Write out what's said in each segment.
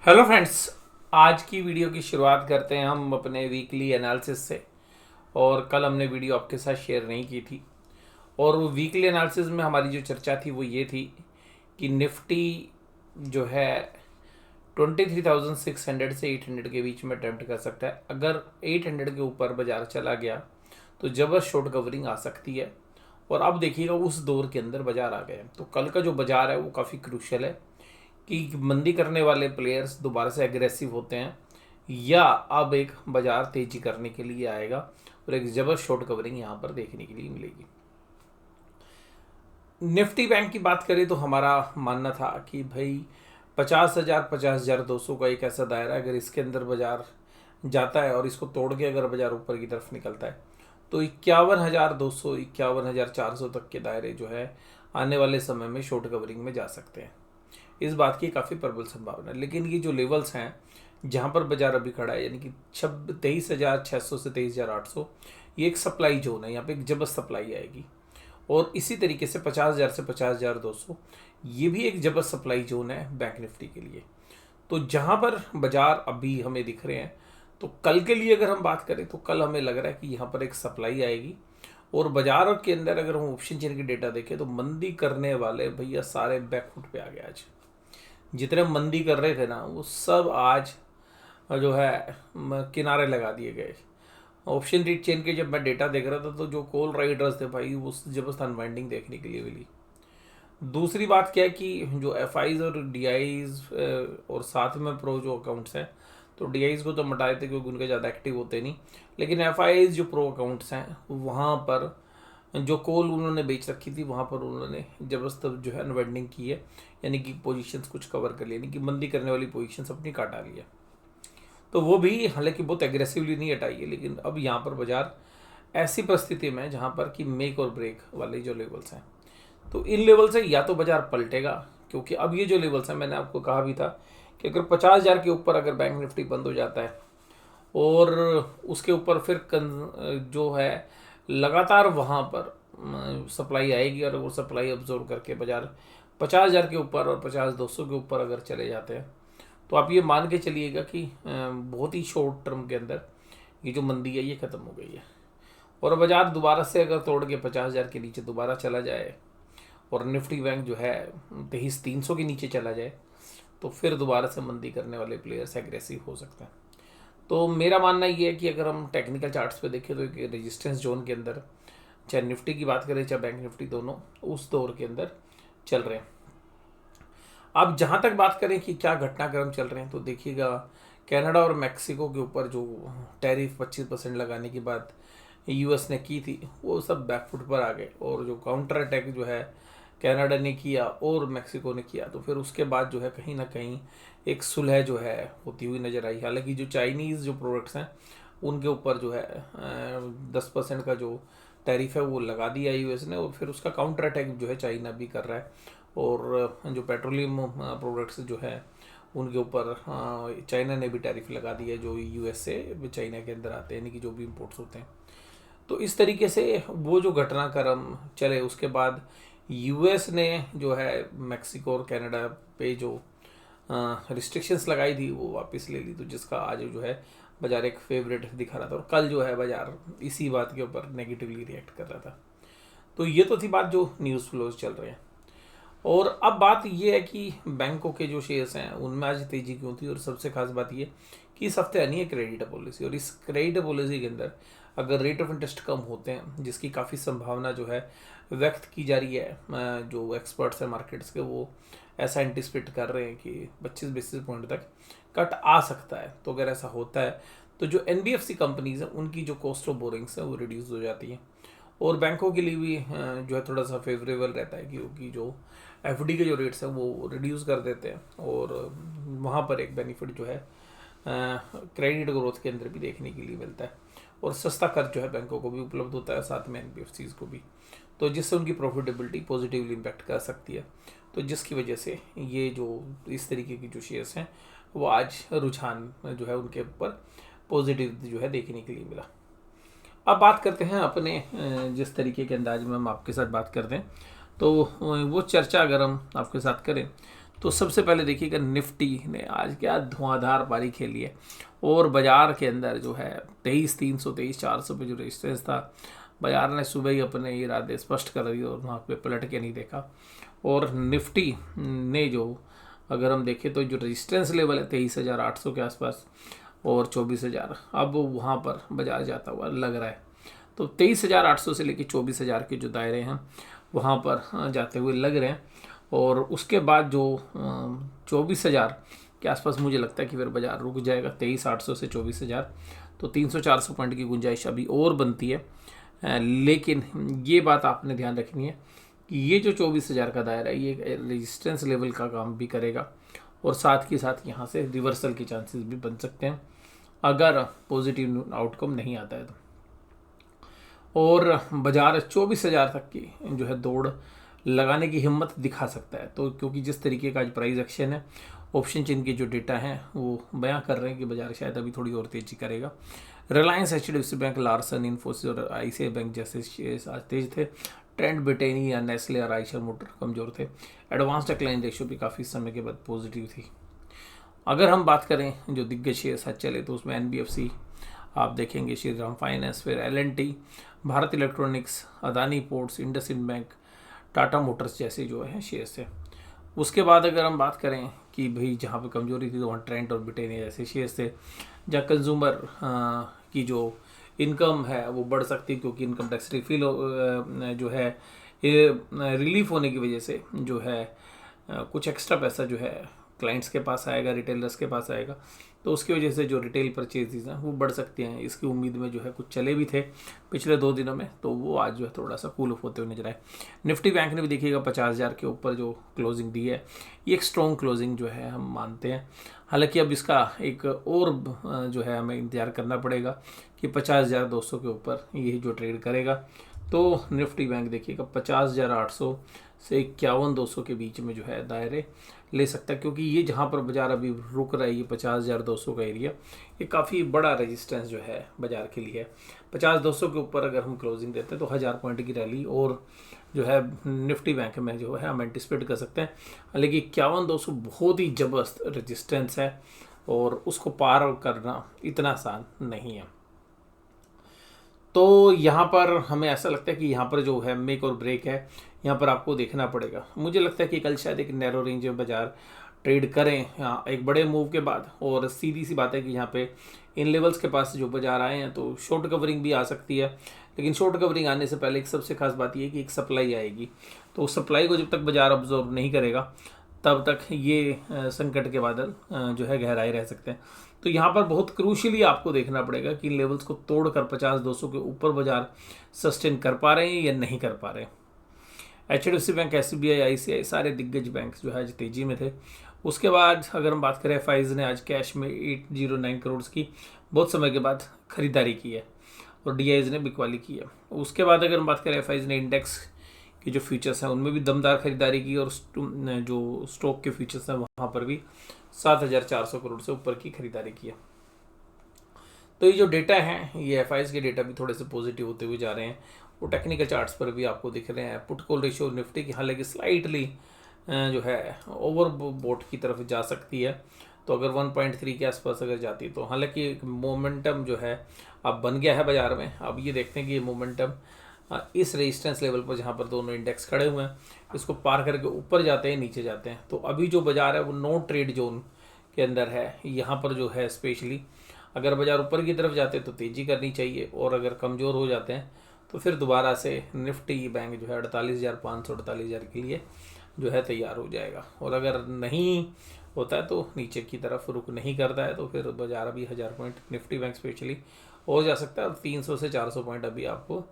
Hello friends. आज की video की शुरुआत करते हैं हम अपने वीकली एनालिसिस से। और कल हमने वीडियो आपके साथ शेयर नहीं की थी। और वो वीकली एनालिसिस में हमारी जो चर्चा थी वो ये थी कि निफ्टी जो है 23,600 से 800 के बीच में अटेम्प्ट कर सकता है। अगर 800 के ऊपर बाजार चला गया तो जबरदस्त शॉर्ट कवरिंग आ सकती है। और अब देखिएगा उस दौर के अंदर बाजार आ गए। तो कल का जो बाजार है वो काफ़ी क्रूशियल है कि मंदी करने वाले प्लेयर्स दोबारा से एग्रेसिव होते हैं या अब एक बाजार तेजी करने के लिए आएगा और एक जबरदस्त शॉर्ट कवरिंग यहाँ पर देखने के लिए मिलेगी। निफ्टी बैंक की बात करें तो हमारा मानना था कि भाई 50,000 50,200 का एक ऐसा दायरा, अगर इसके अंदर बाजार जाता है और इसको तोड़ के अगर बाजार ऊपर की तरफ निकलता है तो 51,200 51,400 तक के दायरे जो है आने वाले समय में शॉर्ट कवरिंग में जा सकते हैं। इस बात की काफ़ी प्रबल संभावना है। लेकिन ये जो लेवल्स हैं जहाँ पर बाजार अभी खड़ा है, यानी कि 23,600 से 23,800, ये एक सप्लाई जोन है। यहाँ पे एक जबरदस्त सप्लाई आएगी। और इसी तरीके से 50,000 से 50,200 ये भी एक जबरदस्त सप्लाई जोन है बैंक निफ्टी के लिए। तो जहाँ पर बाजार अभी हमें दिख रहे हैं, तो कल के लिए अगर हम बात करें तो कल हमें लग रहा है कि यहाँ पर एक सप्लाई आएगी। और बाजार के अंदर अगर हम ऑप्शन चेन की डेटा देखें तो मंदी करने वाले भैया सारे बैकफुट पे आ गए। आज जितने मंदी कर रहे थे ना वो सब आज जो है किनारे लगा दिए गए। ऑप्शन रीड चेन के जब मैं डेटा देख रहा था तो जो कॉल राइडर्स थे भाई उस जबरदस्त अनवाइंडिंग देखने के लिए मिली। दूसरी बात क्या है कि जो एफ आईज और डी आईज और साथ में प्रो जो अकाउंट्स हैं, तो डी आईज को तो हटा देते क्योंकि उनके ज़्यादा एक्टिव होते नहीं, लेकिन एफ आईज जो प्रो अकाउंट्स हैं वहाँ पर जो कॉल उन्होंने बेच रखी थी वहाँ पर उन्होंने जबरदस्त जो है अनवेंडिंग की है, यानी कि पोजीशंस कुछ कवर कर लिया, यानी कि मंदी करने वाली पोजीशंस अपनी काटा लिया। तो वो भी हालांकि बहुत एग्रेसिवली नहीं हटाई है, लेकिन अब यहाँ पर बाजार ऐसी परिस्थिति में जहाँ पर कि मेक और ब्रेक वाले जो लेवल्स हैं, तो इन लेवल से या तो बाजार पलटेगा, क्योंकि अब ये जो लेवल्स हैं मैंने आपको कहा भी था कि अगर 50,000 के ऊपर अगर बैंक निफ्टी बंद हो जाता है और उसके ऊपर फिर जो है लगातार वहाँ पर सप्लाई आएगी और वो सप्लाई अब्जॉर्व करके बाजार 50,000 के ऊपर और 50,200 के ऊपर अगर चले जाते हैं तो आप ये मान के चलिएगा कि बहुत ही शॉर्ट टर्म के अंदर ये जो मंदी है ये ख़त्म हो गई है। और बाजार दोबारा से अगर तोड़ के 50,000 के नीचे दोबारा चला जाए और निफ्टी बैंक जो है 23,300 के नीचे चला जाए तो फिर दोबारा से मंदी करने वाले प्लेयर्स एग्रेसिव हो सकते हैं। तो मेरा मानना ये है कि अगर हम टेक्निकल चार्ट्स पे देखें तो एक रेजिस्टेंस जोन के अंदर चाहे निफ्टी की बात करें चाहे बैंक निफ्टी, दोनों उस दौर के अंदर चल रहे हैं। अब जहाँ तक बात करें कि क्या घटनाक्रम चल रहे हैं, तो देखिएगा कनाडा और मैक्सिको के ऊपर जो टैरिफ 25% लगाने की बात यूएस ने की थी वो सब बैकफुट पर आ गए। और जो काउंटर अटैक जो है कनाडा ने किया और मैक्सिको ने किया, तो फिर उसके बाद जो है कहीं ना कहीं एक सुलह जो है होती हुई नज़र आई। हालांकि जो चाइनीज़ जो प्रोडक्ट्स हैं उनके ऊपर जो है 10% का जो टैरिफ है वो लगा दिया यूएस ने, और फिर उसका काउंटर अटैक जो है चाइना भी कर रहा है। और जो पेट्रोलियम प्रोडक्ट्स जो है उनके ऊपर चाइना ने भी टैरिफ लगा दिया है जो यूएस से चाइना के अंदर आते हैं, यानी कि जो भी इम्पोर्ट्स होते हैं। तो इस तरीके से वो जो घटनाक्रम चले उसके बाद यूएस ने जो है मैक्सिको और कनाडा पे जो रिस्ट्रिक्शंस लगाई थी वो वापस ले ली, तो जिसका आज जो है बाजार एक फेवरेट दिखा रहा था। और कल जो है बाजार इसी बात के ऊपर नेगेटिवली रिएक्ट कर रहा था। तो ये तो थी बात जो न्यूज़ फ्लोज चल रहे हैं। और अब बात ये है कि बैंकों के जो शेयर्स हैं उनमें आज तेजी क्यों थी, और सबसे खास बात ये कि इस हफ्ते आनी है क्रेडिट पॉलिसी, और इस क्रेडिट पॉलिसी के अंदर अगर रेट ऑफ इंटरेस्ट कम होते हैं, जिसकी काफ़ी संभावना जो है व्यक्त की जा रही है, जो एक्सपर्ट्स हैं मार्केट्स के वो ऐसा एंटिसिपेट कर रहे हैं कि 25 बेसिस पॉइंट तक कट आ सकता है। तो अगर ऐसा होता है तो जो एनबीएफसी कंपनीज हैं उनकी जो कॉस्ट ऑफ बोरिंग्स है वो रिड्यूस हो जाती हैं, और बैंकों के लिए भी जो है थोड़ा सा फेवरेबल रहता है, क्योंकि जो एफडी के जो रेट्स हैं वो रिड्यूस कर देते हैं, और वहाँ पर एक बेनिफिट जो है क्रेडिट ग्रोथ के अंदर भी देखने के लिए मिलता है, और सस्ता कर्ज जो है बैंकों को भी उपलब्ध होता है, साथ में एनबीएफसीज को भी, तो जिससे उनकी प्रॉफिटेबिलिटी पॉजिटिवली इम्पैक्ट कर सकती है। तो जिसकी वजह से ये जो इस तरीके की जो शेयर्स हैं वो आज रुझान जो है उनके ऊपर पॉजिटिव जो है देखने के लिए मिला। अब बात करते हैं अपने जिस तरीके के अंदाज में हम आपके साथ बात करते हैं, तो वो चर्चा अगर हम आपके साथ करें तो सबसे पहले देखिएगा निफ्टी ने आज क्या धुआंधार पारी खेली है, और बाजार के अंदर जो है 23,300 23,400 पे जो रेजिस्टेंस था, बाजार ने सुबह ही अपने इरादे स्पष्ट कर दिए और वहाँ पे पलट के नहीं देखा। और निफ्टी ने जो अगर हम देखें तो जो रेजिस्टेंस लेवल है 23,800 के आसपास और 24,000, अब वहाँ पर बाजार जाता हुआ लग रहा है। तो 23,800 से लेकर 24,000 के जो दायरे हैं वहाँ पर जाते हुए लग रहे हैं। और उसके बाद जो 24,000 के आसपास मुझे लगता है कि फिर बाजार रुक जाएगा। 23,800 से 24,000, तो 300-400 पॉइंट की गुंजाइश अभी और बनती है। लेकिन ये बात आपने ध्यान रखनी है कि ये जो 24,000 का दायरा है ये रेजिस्टेंस लेवल का काम भी करेगा, और साथ के साथ यहाँ से रिवर्सल के चांसेस भी बन सकते हैं अगर पॉजिटिव आउटकम नहीं आता है तो। और बाजार 24,000 तक की जो है दौड़ लगाने की हिम्मत दिखा सकता है। तो क्योंकि जिस तरीके का आज प्राइस एक्शन है, ऑप्शन चेन के जो डेटा हैं वो बयां कर रहे हैं कि बाजार शायद अभी थोड़ी और तेजी करेगा। Reliance, HDFC bank, Larsen, Infosys और आईसीआई बैंक जैसे शेयर्स आज तेज थे। ट्रेंड ब्रिटेनी या नेस्ले और आयशर मोटर कमजोर थे। एडवांस डिक्लाइन रेशियो भी काफ़ी समय के बाद पॉजिटिव थी। अगर हम बात करें जो दिग्गज शेयर्स आज चले तो उसमें एनबीएफसी आप देखेंगे, श्रीराम फाइनेंस, फिर LNT, Bharat electronics, Adani ports, IndusInd bank, Tata motors जैसे जो है शेयर्स है। उसके बाद अगर हम बात करें कि भाई जहाँ पे कमजोरी थी तो वहाँ ट्रेंड और ब्रिटेनिया जैसे शेयर्स थे, जहाँ कंज्यूमर की जो इनकम है वो बढ़ सकती है क्योंकि इनकम टैक्स रिफिल जो है रिलीफ होने की वजह से जो है कुछ एक्स्ट्रा पैसा जो है क्लाइंट्स के पास आएगा, रिटेलर्स के पास आएगा, तो उसकी वजह से जो रिटेल परचेजेस हैं वो बढ़ सकती हैं। इसकी उम्मीद में जो है कुछ चले भी थे पिछले 2 दिनों में, तो वो आज जो है थोड़ा सा कूल ऑफ होते हुए नजर आए। निफ्टी बैंक ने भी देखिएगा 50,000 के ऊपर जो क्लोजिंग दी है, ये एक स्ट्रॉन्ग क्लोजिंग जो है हम मानते हैं। हालांकि अब इसका एक और जो है हमें इंतजार करना पड़ेगा कि 50,200 के ऊपर ये जो ट्रेड करेगा। तो निफ्टी बैंक देखिएगा 50,800 से 51,200 के बीच में जो है दायरे ले सकता है, क्योंकि ये जहाँ पर बाजार अभी रुक रहा है ये 50,200 का एरिया, ये काफ़ी बड़ा रेजिस्टेंस जो है बाजार के लिए है। 50,200 के ऊपर अगर हम क्लोजिंग देते हैं तो 1000 पॉइंट की रैली और जो है निफ्टी बैंक में जो है हम एंटिसिपेट कर सकते हैं। लेकिन 51,200 बहुत ही ज़बरदस्त रेजिस्टेंस है और उसको पार करना इतना आसान नहीं है। तो यहाँ पर हमें ऐसा लगता है कि यहाँ पर जो है मेक और ब्रेक है, यहाँ पर आपको देखना पड़ेगा। मुझे लगता है कि कल शायद एक नैरो रेंज में बाजार ट्रेड करें एक बड़े मूव के बाद, और सीधी सी बात है कि यहाँ पे इन लेवल्स के पास जो बाजार आए हैं तो शॉर्ट कवरिंग भी आ सकती है। लेकिन शॉर्ट कवरिंग आने से पहले एक सबसे खास बात यह है कि एक सप्लाई आएगी, तो उस सप्लाई को जब तक बाजार ऑब्जर्व नहीं करेगा तब तक ये संकट के बादल जो है गहराए रह सकते हैं। तो यहाँ पर बहुत क्रूशियली आपको देखना पड़ेगा कि इन लेवल्स को तोड़कर 50,200 के ऊपर बाजार सस्टेन कर पा रहे हैं या नहीं कर पा रहे हैं। एचडीएफसी बैंक, एसबीआई, आईसीआई सारे दिग्गज बैंक जो है आज तेजी में थे। उसके बाद अगर हम बात करें एफआईज ने आज कैश में 809 करोड़ की बहुत समय के बाद खरीदारी की है और डीआईज ने बिकवाली की है। उसके बाद अगर हम बात करें एफआईज ने इंडेक्स के जो फ्यूचर्स हैं उनमें भी दमदार खरीदारी की और जो स्टॉक के फ्यूचर्स हैं वहाँ पर भी 7,400 करोड़ से ऊपर की खरीदारी की है। तो ये जो डेटा हैं ये एफआईज के डेटा भी थोड़े से पॉजिटिव होते हुए जा रहे हैं। वो टेक्निकल चार्ट्स पर भी आपको दिख रहे हैं। पुट कॉल रेशियो निफ्टी की हालांकि स्लाइटली जो है ओवर बोट की तरफ जा सकती है, तो अगर 1.3 के आसपास अगर जाती तो हालांकि मोमेंटम जो है अब बन गया है बाजार में। अब ये देखते हैं कि ये मोमेंटम इस रेजिस्टेंस लेवल पर जहाँ पर दोनों इंडेक्स खड़े हुए हैं इसको पार करके ऊपर जाते हैं नीचे जाते हैं। तो अभी जो बाजार है वो नो ट्रेड जोन के अंदर है। यहाँ पर जो है स्पेशली अगर बाजार ऊपर की तरफ जाते हैं तो तेज़ी करनी चाहिए, और अगर कमज़ोर हो जाते हैं तो फिर दोबारा से निफ्टी बैंक जो है 48,500 48,000 के लिए जो है तैयार हो जाएगा। और अगर नहीं होता है तो नीचे की तरफ रुक नहीं करता है तो फिर बाजार अभी 1000 पॉइंट निफ्टी बैंक स्पेशली हो जा सकता है, और 300 से 400 पॉइंट अभी आपको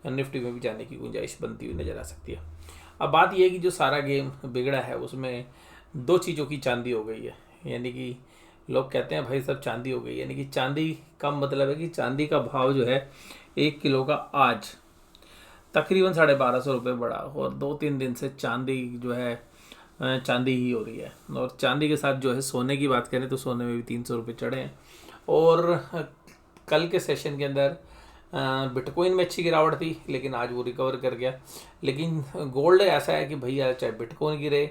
निफ्टी में भी जाने की गुंजाइश बनती हुई नज़र आ सकती है। अब बात यह है कि जो सारा गेम बिगड़ा है उसमें 2 चीज़ों की चांदी हो गई है। यानी कि लोग कहते हैं भाई सब चांदी हो गई, यानी कि चांदी का मतलब है कि चांदी का भाव जो है 1 किलो का आज तकरीबन 1250 रुपये बढ़ा, और 2-3 दिन से चांदी जो है चांदी ही हो रही है। और चांदी के साथ जो है सोने की बात करें तो सोने में भी 300 रुपये चढ़े हैं। और कल के सेशन के अंदर बिटकॉइन में अच्छी गिरावट थी लेकिन आज वो रिकवर कर गया। लेकिन गोल्ड ऐसा है कि भैया चाहे बिटकॉइन गिरे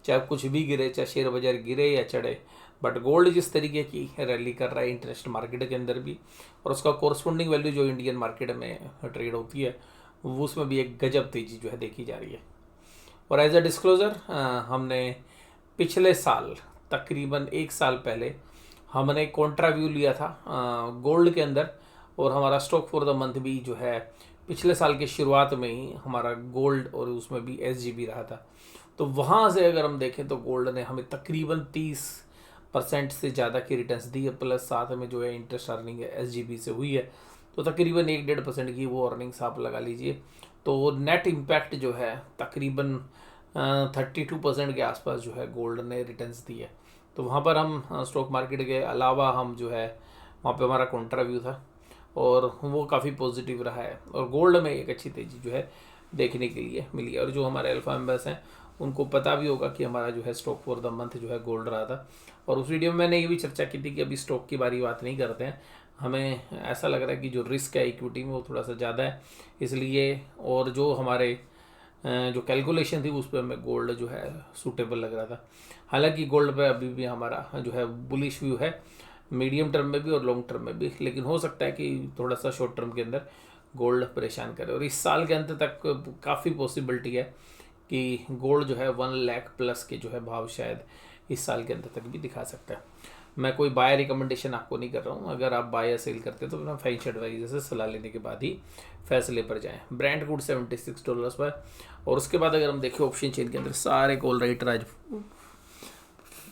चाहे कुछ भी गिरे, चाहे शेयर बाजार गिरे या चढ़े, बट गोल्ड जिस तरीके की रैली कर रहा है इंटरनेशनल मार्केट के अंदर भी, और उसका कोरस्पोंडिंग वैल्यू जो इंडियन मार्केट में ट्रेड होती है वो उसमें भी एक गजब तेजी जो है देखी जा रही है। और एज अ डिस्क्लोज़र, हमने पिछले साल तकरीबन 1 साल पहले हमने कॉन्ट्रा व्यू लिया था गोल्ड के अंदर, और हमारा स्टॉक फॉर द मंथ भी जो है पिछले साल के शुरुआत में ही हमारा गोल्ड और उसमें भी SGB रहा था। तो वहाँ से अगर हम देखें तो गोल्ड ने हमें तकरीबन 30% से ज़्यादा की रिटर्न्स दी है, प्लस साथ में जो है इंटरेस्ट अर्निंग है SGB से हुई है, तो तकरीबन 1-1.5% की वो अर्निंग्स आप लगा लीजिए। तो नेट इम्पैक्ट जो है तकरीबन 32% के आसपास जो है गोल्ड ने रिटर्न्स दी है। तो वहाँ पर हम स्टॉक मार्केट के अलावा हम जो है वहाँ पे हमारा कॉन्ट्रा व्यू था और वो काफ़ी पॉजिटिव रहा है, और गोल्ड में एक अच्छी तेज़ी जो है देखने के लिए मिली है। और जो हमारे अल्फा मेंबर्स हैं उनको पता भी होगा कि हमारा जो है स्टॉक फॉर द मंथ जो है गोल्ड रहा था। और उस वीडियो में मैंने ये भी चर्चा की थी कि अभी स्टॉक की बारी बात नहीं करते हैं, हमें ऐसा लग रहा है कि जो रिस्क है इक्विटी में वो थोड़ा सा ज़्यादा है, इसलिए और जो हमारे जो कैलकुलेशन थी उस पर हमें गोल्ड जो है सूटेबल लग रहा था। हालांकि गोल्ड पे अभी भी हमारा जो है बुलिश व्यू है, मीडियम टर्म में भी और लॉन्ग टर्म में भी, लेकिन हो सकता है कि थोड़ा सा शॉर्ट टर्म के अंदर गोल्ड परेशान करे। और इस साल के अंत तक काफ़ी पॉसिबिलिटी है कि गोल्ड जो है 1 लाख प्लस के जो है भाव शायद इस साल के अंत तक भी दिखा सकता है। मैं कोई बाय रिकमेंडेशन आपको नहीं कर रहा हूँ, अगर आप बाय या सेल करते हैं तो अपना फाइनेंशियल एडवाइजर से सलाह लेने के बाद ही फैसले पर जाएं। ब्रांड गुड $76 पर, और उसके बाद अगर हम देखें ऑप्शन चेन के अंदर सारे कॉल राइटर आज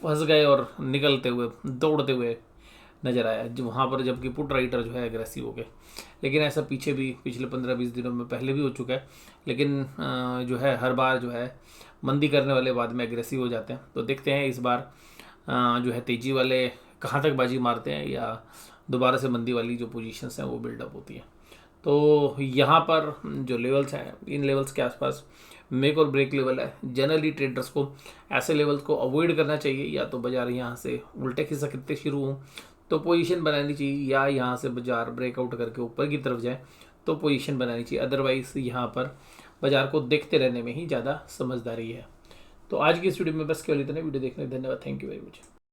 फंस गए और निकलते हुए दौड़ते हुए नज़र आया, जो वहाँ पर जबकि पुट राइटर जो है एग्रेसिव हो गए। लेकिन ऐसा पीछे भी पिछले 15-20 दिनों में पहले भी हो चुका है, लेकिन जो है हर बार जो है मंदी करने वाले बाद में एग्रेसिव हो जाते हैं। तो देखते हैं इस बार जो है तेज़ी वाले कहाँ तक बाजी मारते हैं या दोबारा से मंदी वाली जो पोजीशंस हैं वो बिल्डअप होती हैं। तो यहाँ पर जो लेवल्स हैं, इन लेवल्स के आसपास मेक और ब्रेक लेवल है। जनरली ट्रेडर्स को ऐसे लेवल्स को अवॉइड करना चाहिए, या तो बाजार यहाँ से उल्टे खिसकते शुरू हों तो पोजीशन बनानी चाहिए, या यहाँ से बाजार ब्रेकआउट करके ऊपर की तरफ जाए तो पोजीशन बनानी चाहिए। अदरवाइज यहाँ पर बाजार को देखते रहने में ही ज़्यादा समझदारी है। तो आज की इस वीडियो में बस केवल इतना। वीडियो देखने धन्यवाद। Thank you very much.